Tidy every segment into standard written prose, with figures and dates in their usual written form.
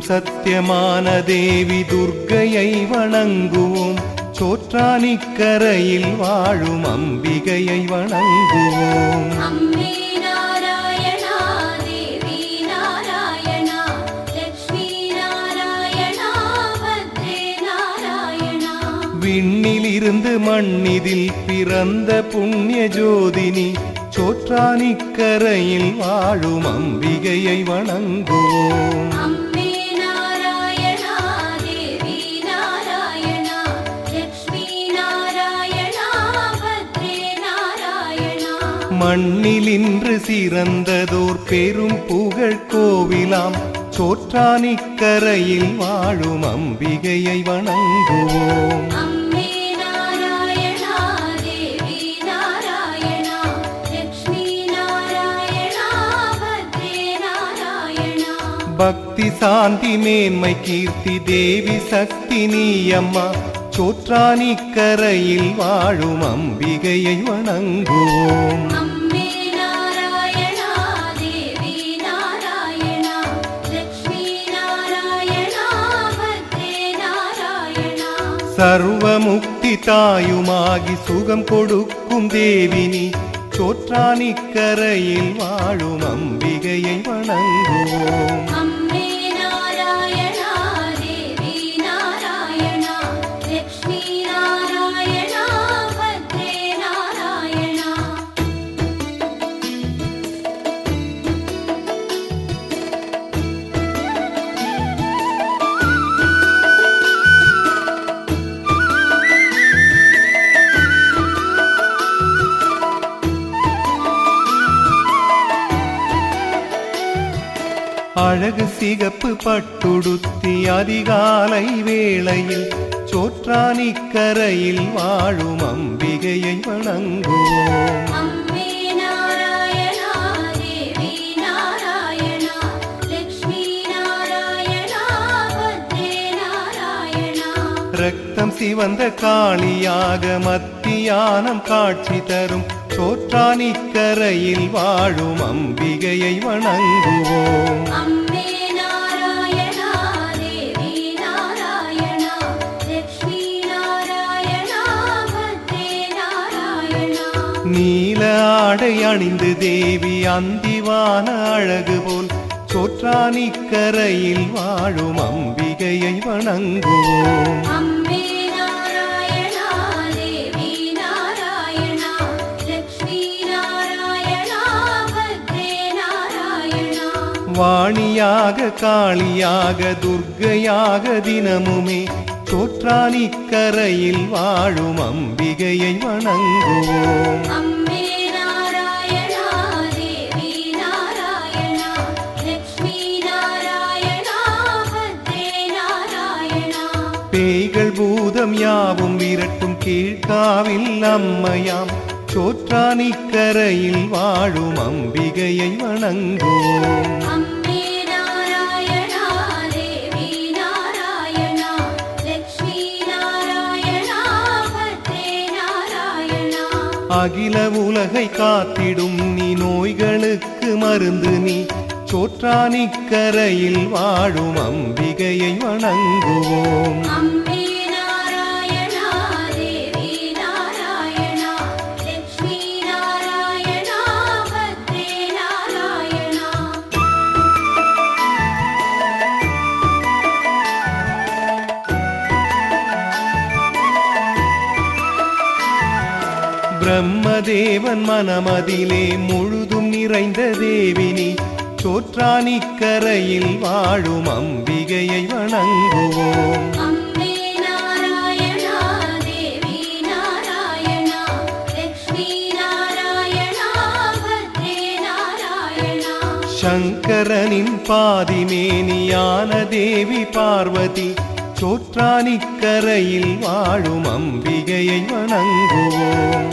என்றும் சத்தியமான தேவி துர்க்கையை வணங்குவோம். சோற்றானிக்கரையில் வாழும் அம்பிகையை வணங்குவோம். விண்ணிலிருந்து மண்ணிதில் பிறந்த புண்ணிய ஜோதினி சோற்றானிக்கரையில் வாழும் அம்பிகையை வணங்குவோம். மண்ணிலின்று சிறந்ததோர் பெரும் புகழ் கோவிலாம் சோற்றானிக்கரையில் வாழும் அம்பிகையை வணங்குவோம். பக்தி சாந்தி மேன்மை கீர்த்தி தேவி சக்தி நீயம்மா சோற்றானிக்கரையில் வாழும் அம்பிகையை வணங்குவோம். சர்வமுக்தி தாயுமாகி சுகம் கொடுக்கும் தேவினி சோற்றானிக்கரையில் வாழும் அம்பிகையை வணங்குவோம். அழகு சிகப்பு பட்டுடுத்தி அதிகாலை வேளையில் சோற்றானிக்கரையில் வாழும் அம்பிகையை வணங்குவோம். ரத்தம் சிவந்த காளியாக மத்தியானம் காட்சி தரும் சோற்றானிக்கரையில் வாழும் அம்பிகையை வணங்குவோம். நீல ஆடை அணிந்து தேவி அந்திவான அழகு போல் சோற்றானிக்கரையில் வாழும் அம்பிகையை வணங்குவோம். வாணியாக காளியாக துர்க்கையாக தினமுமே சோற்றானிக்கரையில் வாழும் அம்பிகையை வணங்குவோம். பேய்கள் பூதம் யாவும் விரட்டும் கீழ்காவில் அம்மையாம் சோற்றானிக்கரையில் வாழும் அம்பிகையை வணங்குவோம். அகில உலகை காத்திடும் நீ நோய்களுக்கு மருந்து நீ சோற்றானிக்கரையில் வாழும் அம்பிகையை வணங்குவோம். பிரம்மதேவன் மனமதிலே முழுதும் நிறைந்த தேவினி சோற்றானிக்கரையில் வாழும் அம்பிகையை வணங்குவோம். சங்கரனின் பாதிமேனியான தேவி பார்வதி சோற்றானிக்கரையில் வாழும் அம்பிகையை வணங்குவோம்.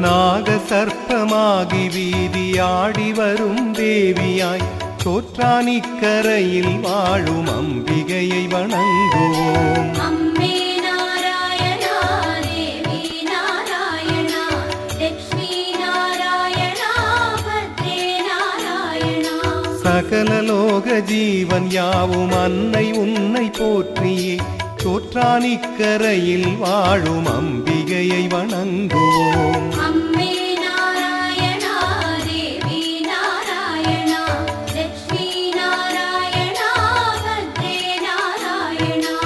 நாக சர்ப்பமாகி வீதியாடி வரும் தேவியாய் சோற்றானிக்கரையில் வாழும் அம்பிகையை வணங்குவோம். சகல லோக ஜீவன் யாவும் அன்னை உன்னை போற்றியே சோற்றானிக்கரையில் வாழும் அம்பிகையை வணங்குவோம். அம்மே நாராயணா தேவி நாராயணா லட்சுமி நாராயணா பத்ரே நாராயணா.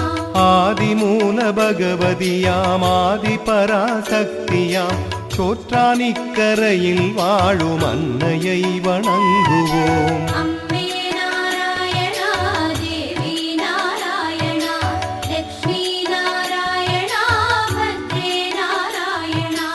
ஆதிமூல பகவதியாம் ஆதி பராசக்தியாம் சோற்றானிக்கரையில் வாழும் அன்னையை வணங்குவோம். அம்மே நாராயணா தேவி நாராயணா லட்சுமி நாராயணா பத்ரே நாராயணா.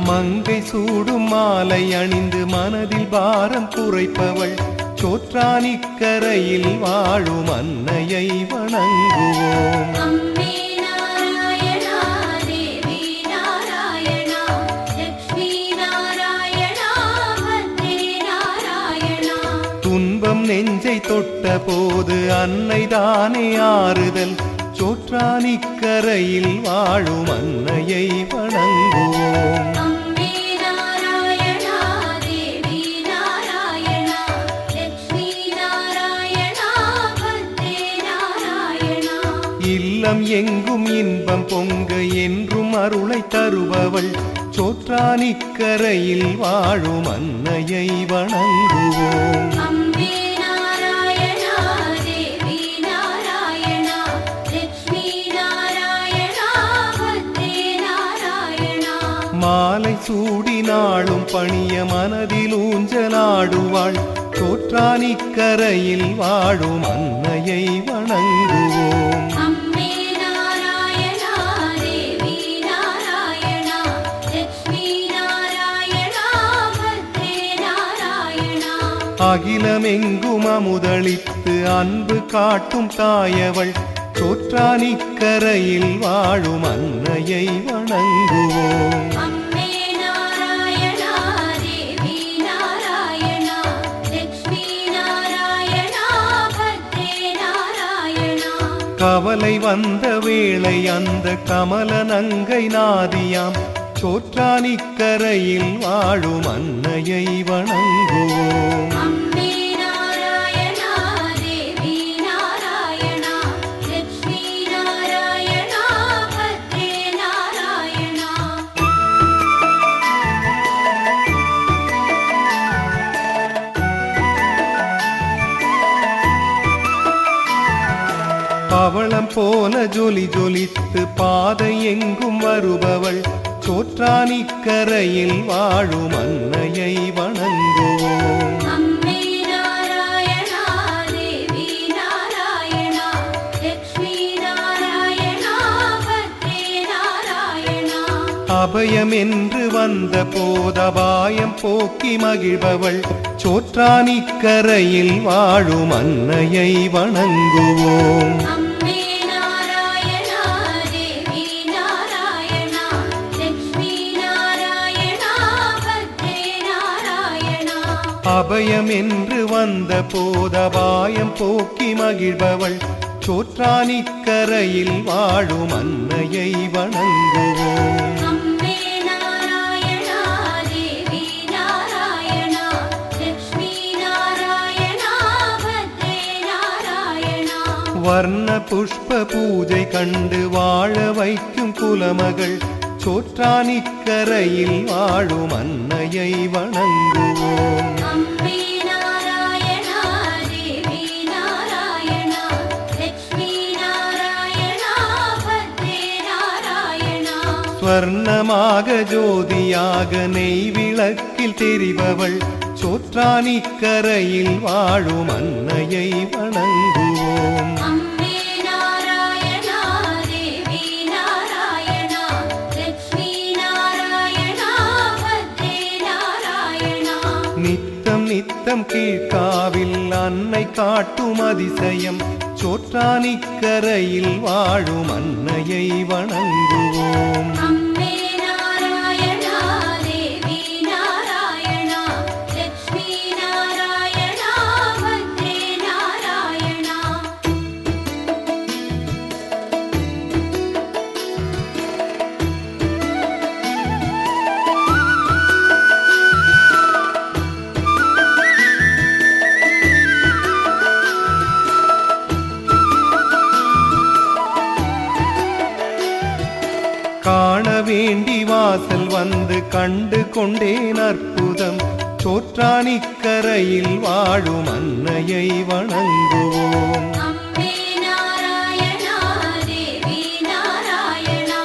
மங்கை சூடும் மாலை அணிந்து மனதில் பாரம் குறைப்பவள் சோற்றானிக்கரையில் வாழும் அன்னையை வணங்குவோம். அம்மே நாராயணா தேவி நாராயணா லட்சுமி நாராயணா பத்ரே நாராயணா. துன்பம் நெஞ்சை தொட்ட போது அன்னை தானே ஆறுதல் சோற்றானிக்கரையில் வாழும் அன்னையை வணங்குவோம். அம்மே நாராயணா தேவி நாராயணா லட்சுமி நாராயணா பத்ரே நாராயணா. இல்லம் எங்கும் இன்பம் பொங்க என்றும் அருளை தருபவள் சோற்றானிக்கரையில் வாழும் அன்னையை வணங்குவோம். அம்மே நாராயணா தேவி நாராயணா லட்சுமி நாராயணா பத்ரே நாராயணா. மாலை சூடினாளும் பணிய மனதில் ஊஞ்சலாடுவாள் சோற்றானிக்கரையில் வாழும் அன்னையை வணங்குவோம். அம்மே நாராயணா தேவி நாராயணா லட்சுமி நாராயணா பத்ரே நாராயணா. அகிலமெங்கும் அமுதளித்து அன்பு காட்டும் தாயவள் சோற்றானிக்கரையில் வாழும் அன்னையை வணங்குவோம். அம்மே நாராயணா தேவி நாராயணா லட்சுமி நாராயணா பத்ரே நாராயணா. கவலை வந்த வேளை அந்த கமல நங்கை நாதியாம் சோற்றானிக்கரையில் வாழும் அன்னையை வணங்குவோம். அம்மே நாராயணா தேவி நாராயணா லட்சுமி நாராயணா பத்ரே நாராயணா. பவளம் போல ஜொலி ஜொலித்து பாதை எங்கும் வருபவள் சோற்றானிக்கரையில் வாழும் அன்னையை வணங்குவோம். அம்மே நாராயணா தேவி நாராயணா லட்சுமி நாராயணா பத்ரே நாராயணா. அபயம் என்று வந்த போதபாயம் போக்கி மகிழ்பவள் சோற்றானிக்கரையில் வாழும் அன்னையை வணங்குவோம். அம்மே நாராயணா தேவி நாராயணா லட்சுமி நாராயணா பத்ரே நாராயணா. அபயம் என்று வந்த போதபாயம் போக்கி மகிழ்பவள் சோற்றானிக்கரையில் வாழும் அன்னையை வணங்குவோம். அம்மே நாராயணா தேவி நாராயணா லட்சுமி நாராயணா பத்ரே நாராயணா. வர்ண புஷ்ப பூஜை கண்டு வாழ வைக்கும் குலமகள் சோற்றானிக்கரையில் வாழும் அன்னையை வணங்குவோம். அம்மே நாராயணா தேவி நாராயணா லட்சுமி நாராயணா பத்ரே நாராயணா. ஸ்வர்ணமாக ஜோதியாக நெய் விளக்கில் தெரிபவள் சோற்றானிக்கரையில் வாழும் அன்னையை வணங்குவோம். அம்மே நாராயணா தேவி நாராயணா லட்சுமி நாராயணா பத்ரே நாராயணா. நித்தம் நித்தம் கீழ்காவில் அன்னை காட்டும் அதிசயம் சோற்றானிக்கரையில் வாழும் அன்னையை வணங்குவோம். அம்மே நாராயணா தேவி வந்து கண்டு கொண்டேன் அற்புதம். சோற்றானிக்கரையில் வாழும் அன்னையை வணங்குவோம். அம்பே நாராயணா தேவி நாராயணா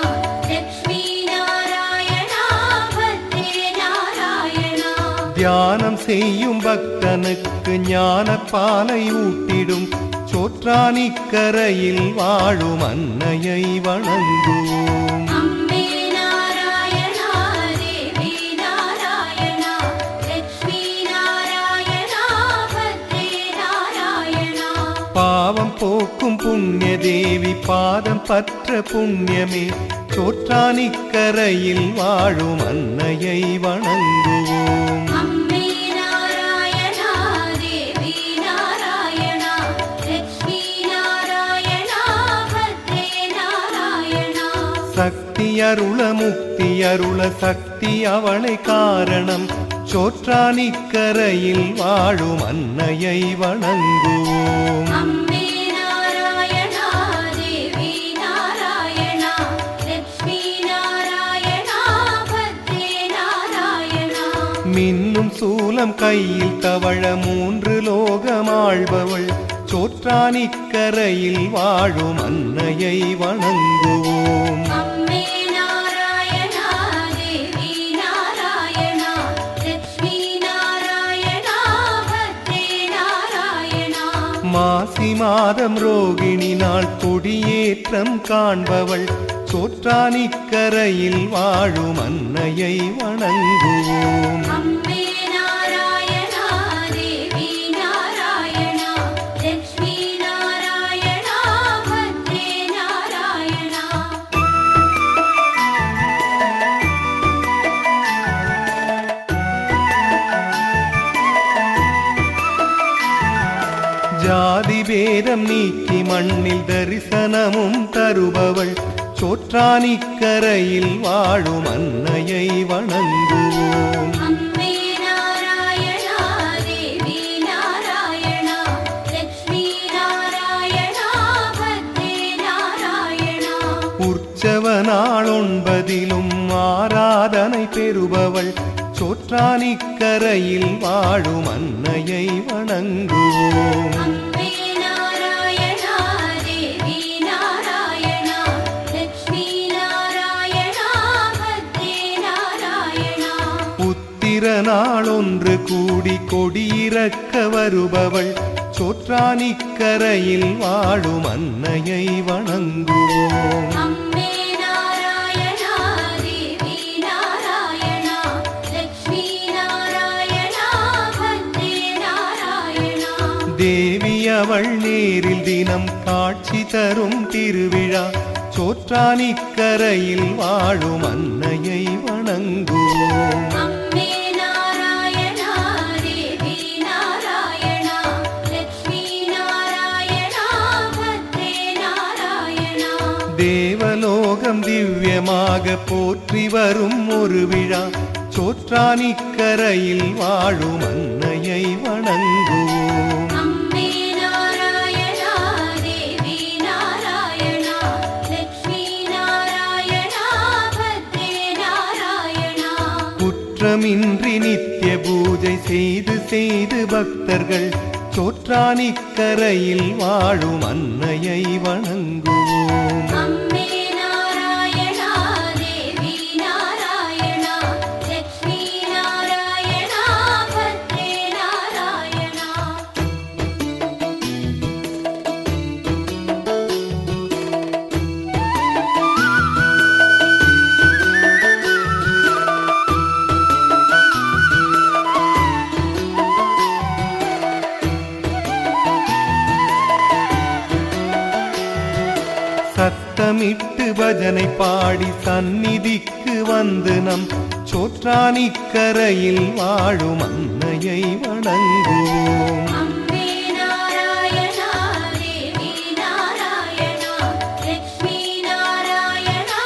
லக்ஷ்மி நாராயணா பத்ரே நாராயணா. தியானம் செய்யும் பக்தனுக்கு ஞான பாலை ஊட்டிடும் சோற்றானிக்கரையில் வாழும் அன்னையை வணங்குவோம். அம்பே நாராயணா தேவி நாராயணா லக்ஷ்மி நாராயணா பத்ரே நாராயணா. பாவம் போக்கும் புண்ணிய தேவி பாதம் பற்ற புண்ணியமே சோற்றானிக்கரையில் வாழும் அன்னையை வணங்குவோம். அம்பே நாராயணா தேவி நாராயணா லக்ஷ்மி நாராயணா பத்ரே நாராயணா. சக்தி அருள முக்தி அருள சக்தி அவளை காரணம் சோற்றானிக்கரையில் வாழும் அன்னையை வணங்குவோம். அம்பே நாராயணா தேவி நாராயணா லக்ஷ்மி நாராயணா பத்ரே நாராயணா. மின்னும் சூலம் கையில் தவழ 3 லோகமாழ்பவள் சோற்றானிக்கரையில் வாழும் அன்னையை வணங்குவோம். அம்பே நாராயணா தேவி நாராயணா லக்ஷ்மி நாராயணா பத்ரே நாராயணா. மாசி மாதம் ரோகிணி நாள் கொடியேற்றம் காண்பவள் சோற்றானிக்கரையில் வாழும் அன்னையை வணங்குவோம். அம்பே நாராயணா தேவி நாராயணா லக்ஷ்மி நாராயணா பத்ரே நாராயணா. ஜாதி பேதம் நீக்கி மண்ணில் தரிசனமும் தருபவள் சோற்றானிக்கரையில் வாழும் அன்னையை வணங்குவோம். அம்பே நாராயணா தேவி நாராயணா லக்ஷ்மி நாராயணா பத்ரே நாராயணா. உற்சவ நாள் 9 ஆராதனை பெறுபவள் சோற்றானிக்கரையில் வாழும் அன்னையை வணங்குவோம். அம்பே நாராயணா தேவி நாராயணா லக்ஷ்மி நாராயணா பத்ரே நாராயணா. உத்திர நாள் 1 கூடி கொடியிறக்க வருபவள் சோற்றானிக்கரையில் வாழும் அன்னையை வணங்குவோம். அம்பே நாராயணா தேவி நாராயணா லக்ஷ்மி நாராயணா பத்ரே நாராயணா. தேவி அவள் நேரில் தினம் காட்சி தரும் திருவிழா சோற்றானிக்கரையில் வாழும் அன்னையை வணங்குவோம். அம்பே நாராயணா தேவி நாராயணா லக்ஷ்மி நாராயணா பத்ரே நாராயணா. தேவலோகம் திவ்யமாக போற்றி வரும் ஒரு விழா சோற்றானிக்கரையில் வாழும் அன்னையை வணங்குவோம். அம்பே நாராயணா தேவி நாராயணா லக்ஷ்மி நாராயணா பத்ரே நாராயணா. குற்றமின்றி நித்திய பூஜை செய்து பக்தர்கள் சோற்றானிக்கரையில் வாழும் அன்னையை வணங்குவோம். அம்பே நாராயணா தேவி நாராயணா லக்ஷ்மி நாராயணா பத்ரே நாராயணா. சத்தமிட்டு பஜனை பாடி சந்நிதிக்கு வந்து நம் சோற்றானிக்கரையில் வாழும் அன்னையை வணங்குவோம். அம்பே நாராயணா தேவி நாராயணா லக்ஷ்மி நாராயணா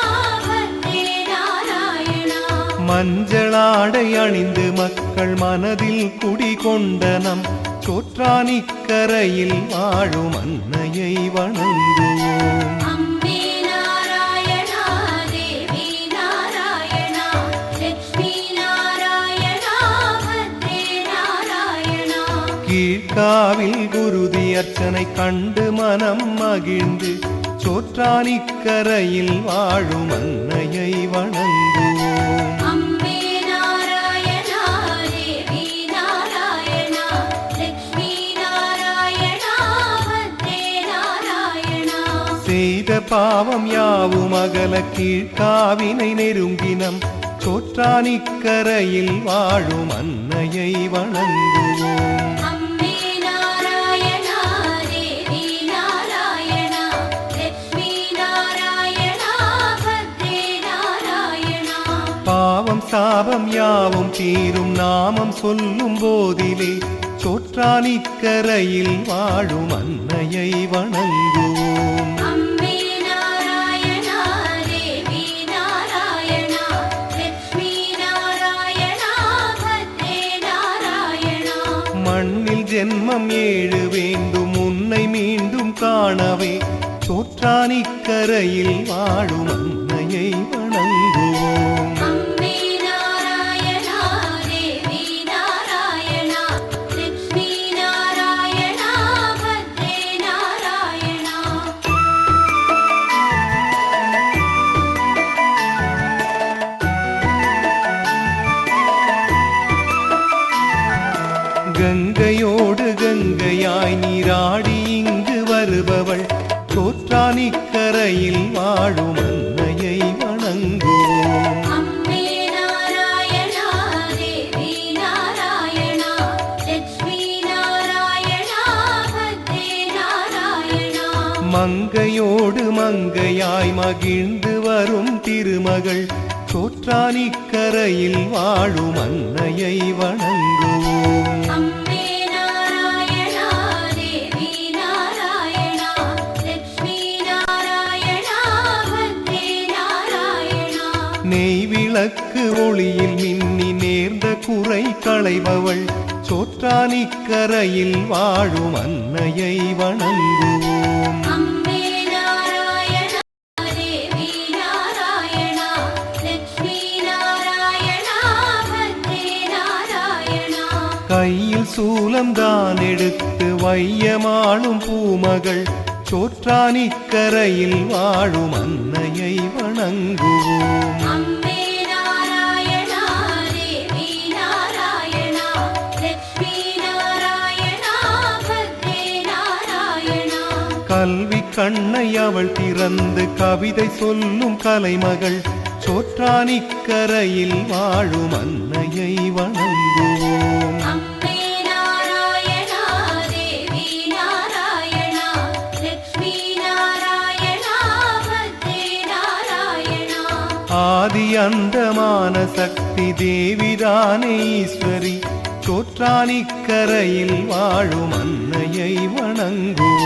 பத்ரே நாராயணா. மஞ்சளாடை அணிந்து மக்கள் மனதில் குடிகொண்ட நம் சோற்றானிக்கரையில் வாழும் அன்னையை வணங்குவோம். அம்பே நாராயணா தேவி நாராயணா கீழ்காவில் குருதி அர்ச்சனை கண்டு மனம் மகிழ்ந்து சோற்றானிக்கரையில் வாழும் அன்னையை வணங்குவோம். அம்பே நாராயணா தேவி நாராயணா லக்ஷ்மி நாராயணா பத்ரே நாராயணா. செய்த பாவம் யாவும் அகல கீழ்காவினை நெருங்கினம் சோற்றானிக்கரையில் வாழும் அன்னையை வணங்குவோம். அம்பே நாராயணா தேவி நாராயணா லக்ஷ்மி நாராயணா பத்ரே நாராயணா. பாவம் சாபம் யாவும் தீரும் நாமம் சொல்லும் போதிலே சோற்றானிக்கரையில் வாழும் அன்னையை வணங்குவோம். அம்பே நாராயணா தேவி நாராயணா லக்ஷ்மி நாராயணா பத்ரே நாராயணா. மண்ணில் ஜென்மம் 7 வேண்டும் உன்னை மீண்டும் காணவே சோற்றானிக்கரையில் வாழும் அன்னையை வணங்குவோம். அம்பே நாராயணா தேவி நாராயணா லக்ஷ்மி நாராயணா பத்ரே நாராயணா. கங்கையோடு கங்கையாய் நீராடி இங்கு வருபவள் சோற்றானிக்கரையில் வாழும் அன்னையை வணங்குவோம். அம்பே நாராயணா தேவி நாராயணா லக்ஷ்மி நாராயணா பத்ரே நாராயணா. மங்கையோடு மங்கையாய் மகிழ்ந்து வரும் திருமகள் சோற்றானிக்கரையில் வாழும் அன்னையை வணங்குவோம். அம்பே நாராயணா தேவி நாராயணா லக்ஷ்மி நாராயணா பத்ரே நாராயணா. நெய் விளக்கு ஒளியில் மின்னி நேர்ந்த குறை களைபவள் சோற்றானிக்கரையில் வாழும் அன்னையை வணங்குவோம். அம்பே நாராயணா தேவி நாராயணா லக்ஷ்மி நாராயணா பத்ரே நாராயணா. கையில் சூலம் தான் எடுத்து வையமாளும் பூமகள் சோற்றானிக்கரையில் வாழும் அன்னையை வணங்குவோம். அம்பே நாராயணா தேவி நாராயணா லக்ஷ்மி நாராயணா பத்ரே நாராயணா. கல்வி கண்ணை அவள் திறந்து கவிதை சொல்லும் கலைமகள் சோற்றானிக்கரையில் வாழும் அன்னையை வணங்குவோம். அம்பே நாராயணா தேவி நாராயணா லக்ஷ்மி நாராயணா பத்ரே நாராயணா. ஆதி அந்தமான சக்தி தேவிதானே ஈஸ்வரி சோற்றானிக்கரையில் வாழும் அன்னையை வணங்குவோம்.